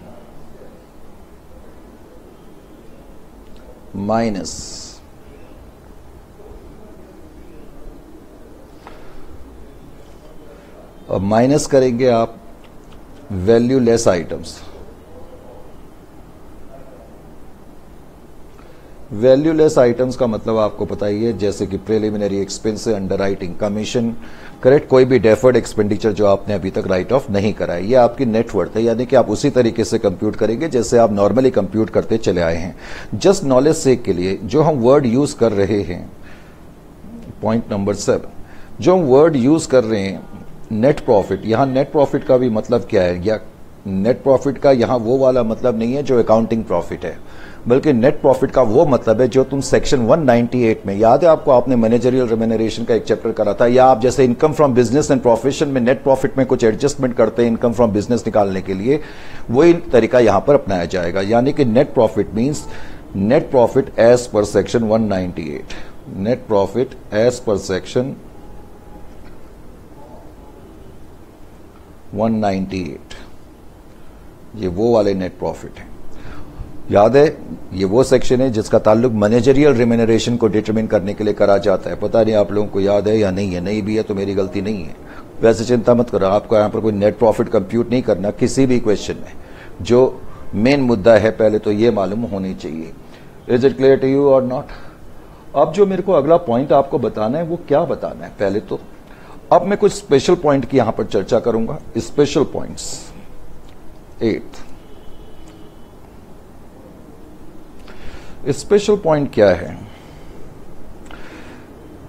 माइनस अब माइनस करेंगे आप value less items. Value less items का मतलब आपको पता ही है, जैसे कि preliminary expense, underwriting commission, correct, कोई भी डेफर्ड एक्सपेंडिचर जो आपने अभी तक राइट ऑफ नहीं करा है, ये आपकी नेटवर्थ है। यानी कि आप उसी तरीके से कंप्यूट करेंगे जैसे आप नॉर्मली कंप्यूट करते चले आए हैं। जस्ट नॉलेज सेक के लिए जो हम वर्ड यूज कर रहे हैं, पॉइंट नंबर 7, जो हम वर्ड यूज कर रहे हैं नेट प्रॉफिट, यहां नेट प्रॉफिट का भी मतलब क्या है? या नेट प्रॉफिट का यहां वो वाला मतलब नहीं है जो अकाउंटिंग प्रॉफिट है, बल्कि नेट प्रॉफिट का वो मतलब है जो तुम सेक्शन 198 में, याद है आपको, आपने मैनेजरियल रेम्यूनरेशन का एक चैप्टर करा था, या आप जैसे income from business and profession में नेट प्रॉफिट में कुछ एडजस्टमेंट करते हैं इनकम फ्रॉम बिजनेस निकालने के लिए, वही तरीका यहां पर अपनाया जाएगा। यानी कि net profit means net profit as per section 198, net profit as per section 198, ये वो वाले नेट प्रॉफिट है। याद है ये वो सेक्शन है जिसका ताल्लुक मैनेजरियल रिम्यूनरेशन को डिटरमिन करने के लिए करा जाता है। पता नहीं आप लोगों को याद है या नहीं है, नहीं भी है तो मेरी गलती नहीं है। वैसे चिंता मत करो, आपको यहाँ पर कोई नेट प्रॉफिट कंप्यूट नहीं करना किसी भी क्वेश्चन में। जो मेन मुद्दा है पहले तो ये मालूम होनी चाहिए। Is it clear to you और नॉट? अब जो मेरे को अगला पॉइंट आपको बताना है वो क्या बताना है पहले तो, अब मैं कुछ स्पेशल पॉइंट की यहां पर चर्चा करूंगा। Special points 8। स्पेशल पॉइंट क्या है?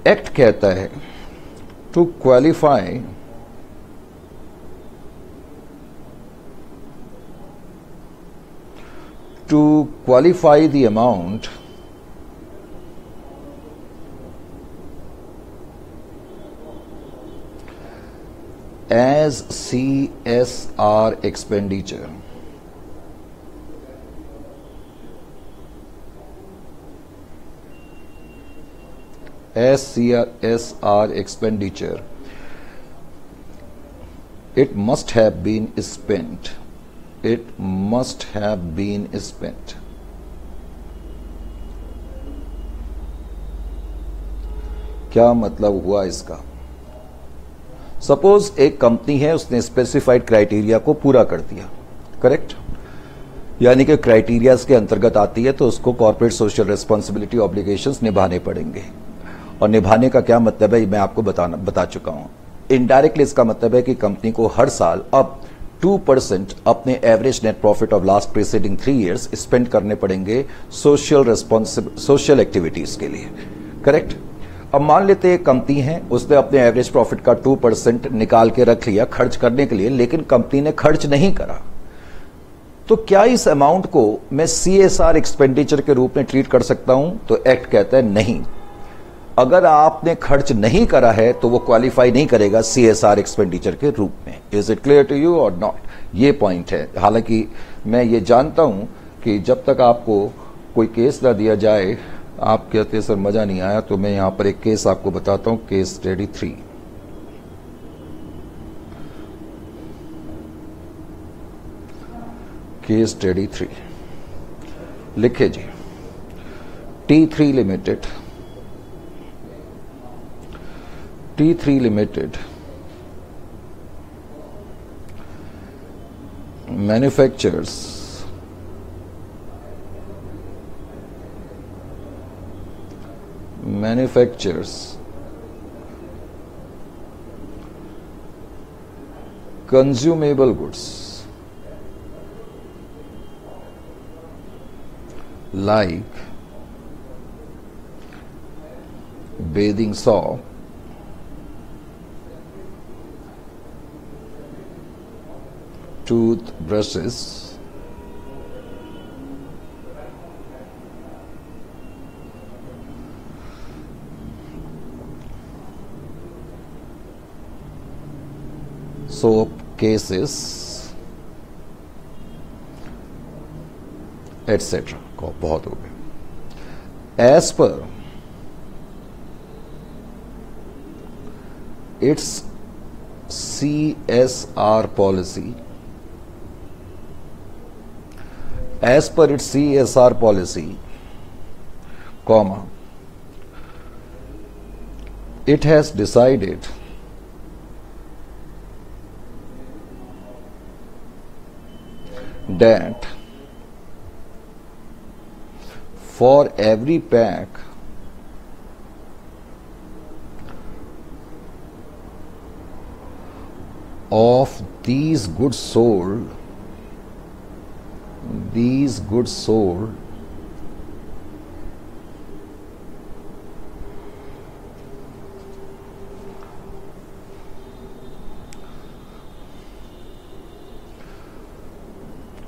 एक्ट कहता है to qualify the amount as CSR expenditure. As CSR expenditure, it must have been spent. It must have been spent. क्या मतलब हुआ इसका? सपोज एक कंपनी है, उसने स्पेसिफाइड क्राइटेरिया को पूरा कर दिया, करेक्ट, यानी कि क्राइटेरियाज के अंतर्गत आती है तो उसको कॉर्पोरेट सोशल रिस्पॉन्सिबिलिटी ऑब्लिगेशंस निभाने पड़ेंगे। और निभाने का क्या मतलब है मैं आपको बता चुका हूं। इनडायरेक्टली इसका मतलब है कि कंपनी को हर साल अब 2% अपने average net profit of last preceding 3 years spend करने पड़ेंगे सोशल एक्टिविटीज के लिए, करेक्ट। अब मान लेते हैं कंपनी है, उसने अपने एवरेज प्रॉफिट का 2% निकाल के रख लिया खर्च करने के लिए, लेकिन कंपनी ने खर्च नहीं करा, तो क्या इस अमाउंट को मैं CSR एक्सपेंडिचर के रूप में ट्रीट कर सकता हूं? तो एक्ट कहता है नहीं। अगर आपने खर्च नहीं करा है तो वो क्वालिफाई नहीं करेगा CSR एक्सपेंडिचर के रूप में। Is it clear to you और नॉट? ये पॉइंट है। हालांकि मैं ये जानता हूं कि जब तक आपको कोई केस ना दिया जाए, आप कहते सर मजा नहीं आया, तो मैं यहां पर एक केस आपको बताता हूं, केस स्टडी 3। केस स्टडी 3 लिखे जी। T3 Limited manufactures consumable goods like bathing soap, toothbrushes, soap cases, etc. बहुत हो गए। As per its CSR policy, as per its CSR policy, comma, it has decided that for every pack of these goods sold,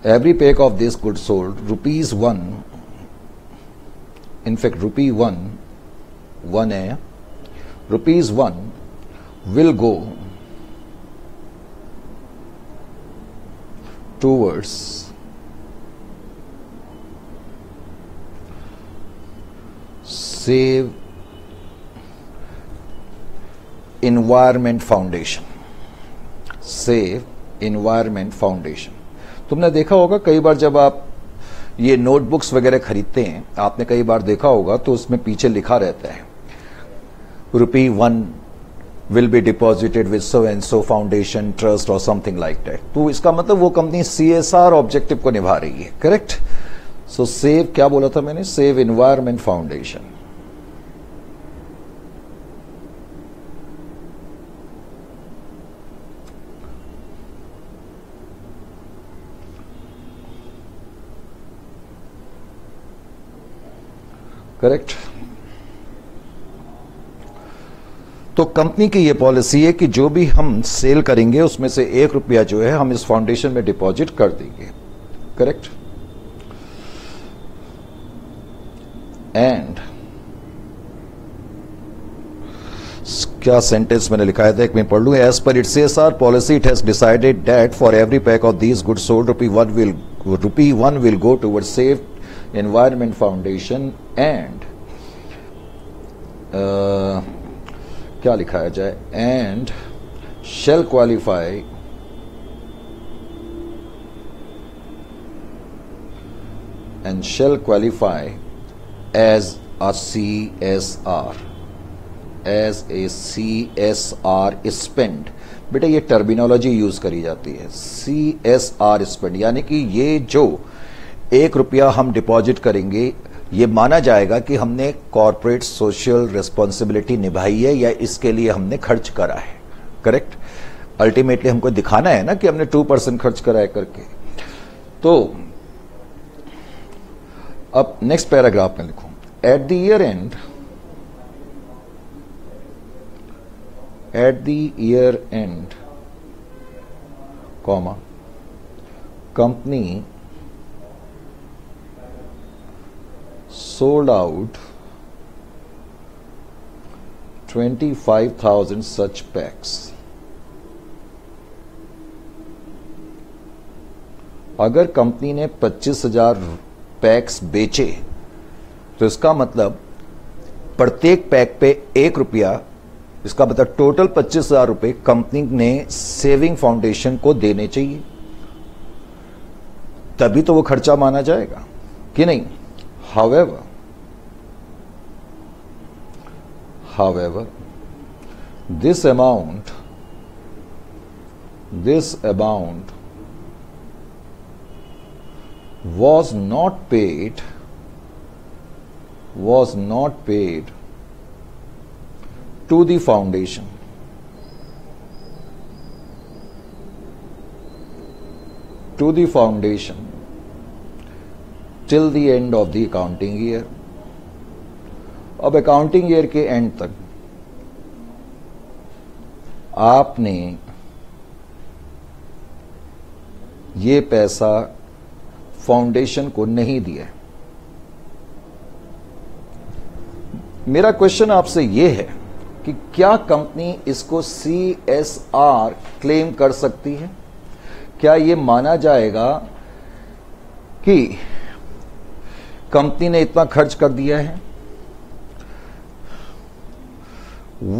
every pack of this goods sold, ₹1, in fact ₹1 है, ₹1 will go towards Save Environment Foundation. Save environment foundation. तुमने देखा होगा कई बार जब आप ये notebooks वगैरह खरीदते हैं, आपने कई बार देखा होगा तो उसमें पीछे लिखा रहता है ₹1 will be deposited with so and so foundation trust or something like that। तो इसका मतलब वो कंपनी CSR ऑब्जेक्टिव को निभा रही है, करेक्ट। सो सेव, क्या बोला था मैंने, सेव एनवायरमेंट फाउंडेशन। करेक्ट। तो कंपनी की ये पॉलिसी है कि जो भी हम सेल करेंगे उसमें से ₹1 जो है हम इस फाउंडेशन में डिपॉजिट कर देंगे, करेक्ट। एंड क्या सेंटेंस मैंने लिखा था, एक मैं पढ़ लूं। As per its CSR policy it has decided that for every pack of these goods sold ₹1 will go towards Save Environment Foundation and क्या लिखाया जाए, and shall qualify as a CSR, as a CSR spend। बेटा ये terminology use करी जाती है, CSR spend, यानी कि ये जो ₹1 हम डिपॉजिट करेंगे ये माना जाएगा कि हमने कॉर्पोरेट सोशल रिस्पॉन्सिबिलिटी निभाई है या इसके लिए हमने खर्च करा है, करेक्ट। अल्टीमेटली हमको दिखाना है ना कि हमने 2% खर्च करा है करके। तो अब नेक्स्ट पैराग्राफ में लिखूं, at the year and comma company sold out 25,000 such packs। अगर कंपनी ने 25,000 पैक्स बेचे तो इसका मतलब प्रत्येक पैक पे ₹1, इसका मतलब टोटल ₹25,000 कंपनी ने सेविंग फाउंडेशन को देने चाहिए, तभी तो वो खर्चा माना जाएगा कि नहीं। However, this amount was not paid to the foundation till the end of the accounting year। अब अकाउंटिंग ईयर के एंड तक आपने ये पैसा फाउंडेशन को नहीं दिया। मेरा क्वेश्चन आपसे ये है कि क्या कंपनी इसको CSR क्लेम कर सकती है? क्या ये माना जाएगा कि कंपनी ने इतना खर्च कर दिया है?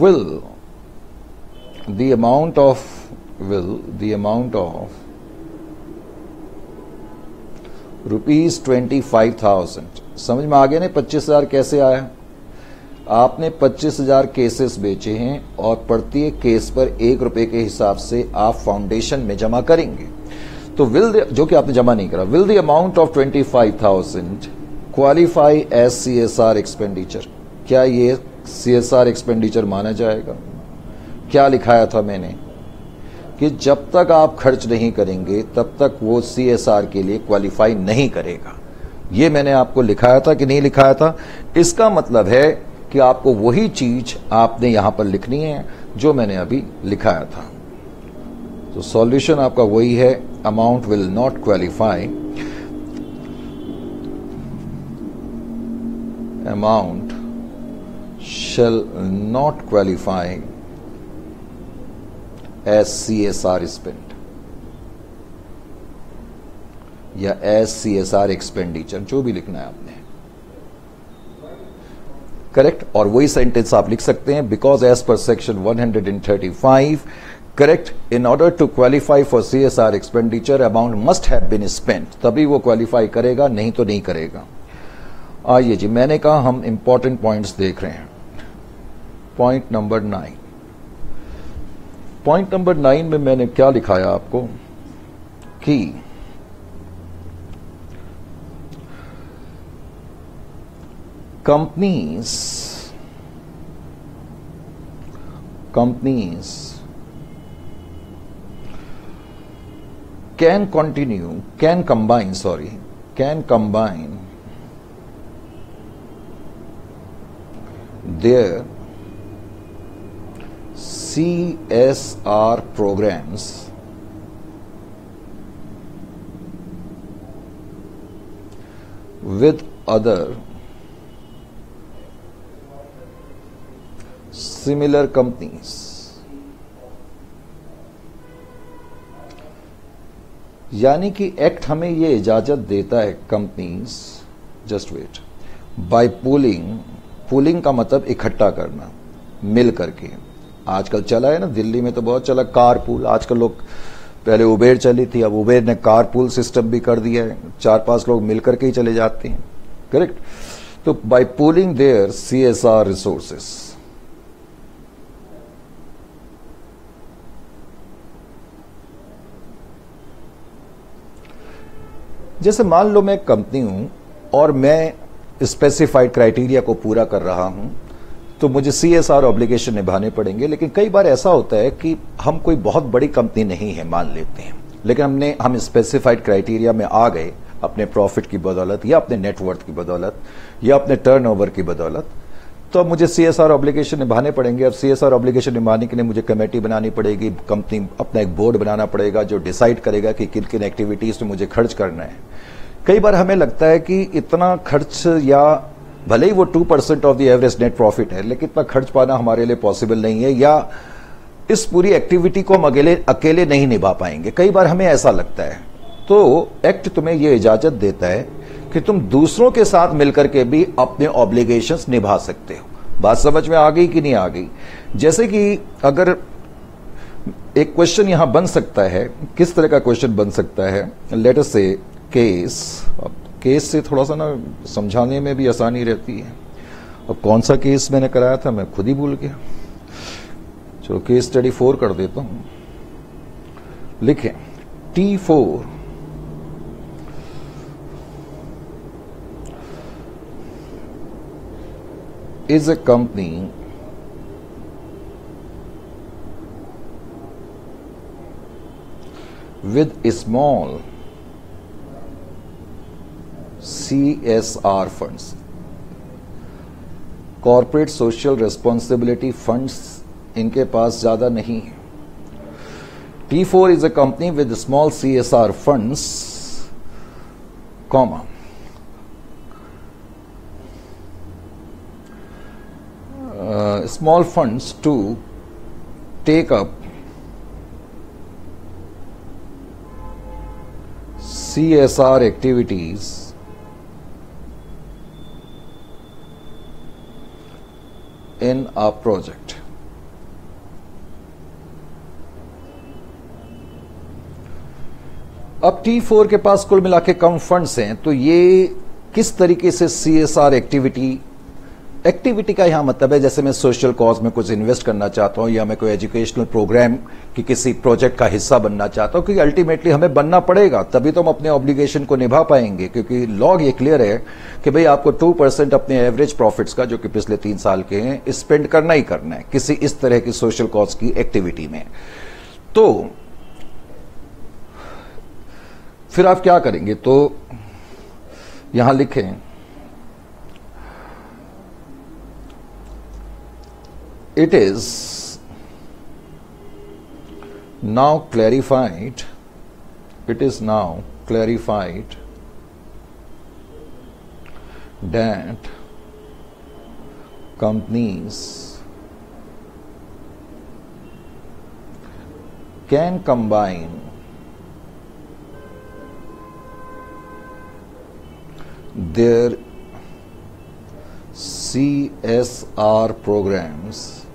Will the amount of ₹25,000, समझ में आ गया ना 25,000 कैसे आया? आपने 25,000 केसेस बेचे हैं और प्रत्येक केस पर ₹1 के हिसाब से आप फाउंडेशन में जमा करेंगे। तो जो कि आपने जमा नहीं करा, will the amount of 25,000 qualify as CSR expenditure? क्या ये CSR एक्सपेंडिचर माना जाएगा? क्या लिखाया था मैंने कि जब तक आप खर्च नहीं करेंगे तब तक वो CSR के लिए क्वालिफाई नहीं करेगा। ये मैंने आपको लिखाया था कि नहीं लिखाया था? इसका मतलब है कि आपको वही चीज आपने यहां पर लिखनी है जो मैंने अभी लिखाया था। तो सॉल्यूशन आपका वही है, amount will not qualify, amount shall not qualify as CSR spend या as CSR expenditure, जो भी लिखना है आपने, करेक्ट। और वही सेंटेंस आप लिख सकते हैं, because as per section 135 correct, in order to qualify for CSR expenditure amount must have been spent, तभी वो क्वालिफाई करेगा, नहीं तो नहीं करेगा। आइए जी, मैंने कहा हम इंपॉर्टेंट पॉइंट्स देख रहे हैं। पॉइंट नंबर 9, पॉइंट नंबर 9 में मैंने क्या लिखाया आपको कि companies can combine their CSR programs with other similar companies, यानी कि एक्ट हमें ये इजाजत देता है, companies, just wait, by pooling का मतलब इकट्ठा करना, मिल करके। आजकल चला है ना, दिल्ली में तो बहुत चला कार पूल। आजकल लोग, पहले उबेर चली थी, अब उबेर ने कार पूल सिस्टम भी कर दिया है, 4-5 लोग मिल करके ही चले जाते हैं, करेक्ट। तो by pooling their CSR resources, जैसे मान लो मैं कंपनी हूं और मैं स्पेसिफाइड क्राइटेरिया को पूरा कर रहा हूं, तो मुझे CSR ऑब्लिगेशन निभाने पड़ेंगे। लेकिन कई बार ऐसा होता है कि हम कोई बहुत बड़ी कंपनी नहीं है, मान लेते हैं, लेकिन हम स्पेसिफाइड क्राइटेरिया में आ गए अपने प्रॉफिट की बदौलत, या अपने नेटवर्थ की बदौलत, या अपने टर्नओवर की बदौलत, तो अब मुझे CSR ऑब्लिगेशन निभाने पड़ेंगे। अब CSR ऑब्लिगेशन निभाने के लिए मुझे कमेटी बनानी पड़ेगी, कंपनी अपना एक बोर्ड बनाना पड़ेगा जो डिसाइड करेगा कि किन किन एक्टिविटीज में मुझे खर्च करना है। कई बार हमें लगता है कि इतना खर्च, या भले ही वो 2% of the average net profit है, लेकिन इतना खर्च पाना हमारे लिए पॉसिबल नहीं है, या इस पूरी एक्टिविटी को हम अकेले नहीं निभा पाएंगे। कई बार हमें ऐसा लगता है। तो एक्ट तुम्हें यह इजाजत देता है कि तुम दूसरों के साथ मिलकर के भी अपने ऑब्लिगेशंस निभा सकते हो। बात समझ में आ गई कि नहीं आ गई? जैसे कि अगर एक क्वेश्चन यहां बन सकता है, किस तरह का क्वेश्चन बन सकता है, लेट अस से केस से थोड़ा सा ना समझाने में भी आसानी रहती है। अब कौन सा केस मैंने कराया था मैं खुद ही भूल गया। चलो केस स्टडी 4 कर देता हूं। लिखें T4 is a company with small CSR funds, corporate social responsibility funds इनके पास ज्यादा नहीं है। T4 is a company with small CSR funds, comma, small funds to take up CSR activities in a project. अब T4 के पास कुल मिला के कम funds हैं, तो ये किस तरीके से CSR एक्टिविटी का यहां मतलब है, जैसे मैं सोशल कॉज में कुछ इन्वेस्ट करना चाहता हूं, या मैं कोई एजुकेशनल प्रोग्राम की किसी प्रोजेक्ट का हिस्सा बनना चाहता हूं, क्योंकि अल्टीमेटली हमें बनना पड़ेगा, तभी तो हम अपने ऑब्लिगेशन को निभा पाएंगे। क्योंकि लॉ ये क्लियर है कि भाई आपको 2% अपने एवरेज प्रॉफिट्स का, जो कि पिछले 3 साल के हैं, स्पेंड करना ही करना है किसी इस तरह की सोशल कॉज की एक्टिविटी में। तो फिर आप क्या करेंगे? तो यहां लिखें it is now clarified that companies can combine their CSR programs